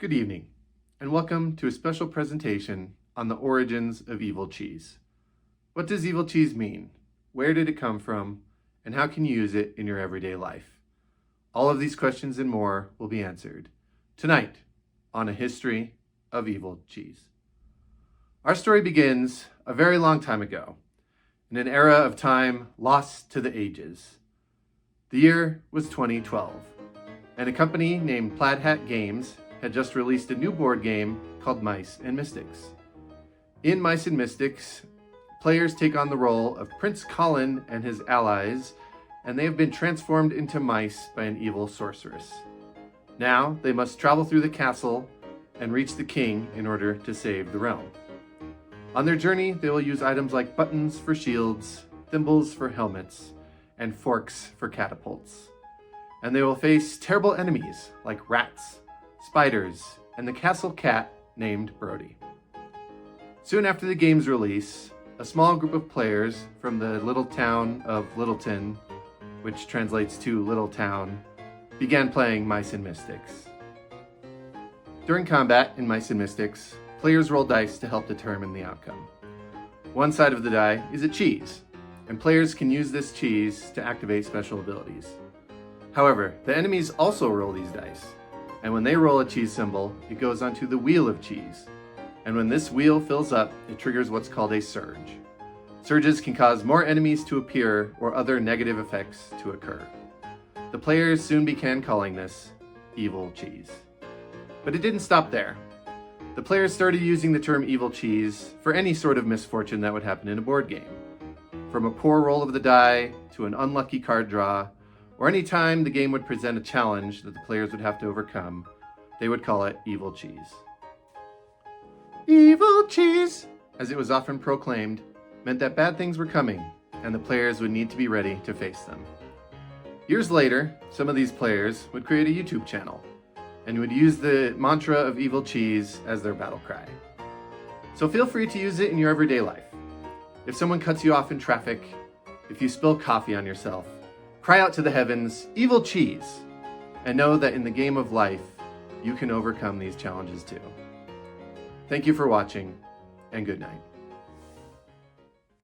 Good evening, and welcome to a special presentation on the origins of evil cheese. What does evil cheese mean? Where did it come from? And how can you use it in your everyday life? All of these questions and more will be answered tonight on A History of Evil Cheese. Our story begins a very long time ago, in an era of time lost to the ages. The year was 2012, and a company named Plaid Hat Games had just released a new board game called Mice and Mystics. In Mice and Mystics, players take on the role of Prince Colin and his allies, and they have been transformed into mice by an evil sorceress. Now they must travel through the castle and reach the king in order to save the realm. On their journey, they will use items like buttons for shields, thimbles for helmets, and forks for catapults. And they will face terrible enemies like rats, spiders, and the castle cat named Brody. Soon after the game's release, a small group of players from the little town of Littleton, which translates to Little Town, began playing Mice and Mystics. During combat in Mice and Mystics, players roll dice to help determine the outcome. One side of the die is a cheese, and players can use this cheese to activate special abilities. However, the enemies also roll these dice, and when they roll a cheese symbol, it goes onto the wheel of cheese. And when this wheel fills up, it triggers what's called a surge. Surges can cause more enemies to appear or other negative effects to occur. The players soon began calling this evil cheese. But it didn't stop there. The players started using the term evil cheese for any sort of misfortune that would happen in a board game. From a poor roll of the die to an unlucky card draw, or any time the game would present a challenge that the players would have to overcome, they would call it evil cheese. Evil cheese, as it was often proclaimed, meant that bad things were coming, and the players would need to be ready to face them. Years later, some of these players would create a YouTube channel, and would use the mantra of evil cheese as their battle cry. So feel free to use it in your everyday life. If someone cuts you off in traffic, if you spill coffee on yourself, cry out to the heavens, evil cheese, and know that in the game of life, you can overcome these challenges too. Thank you for watching, and good night.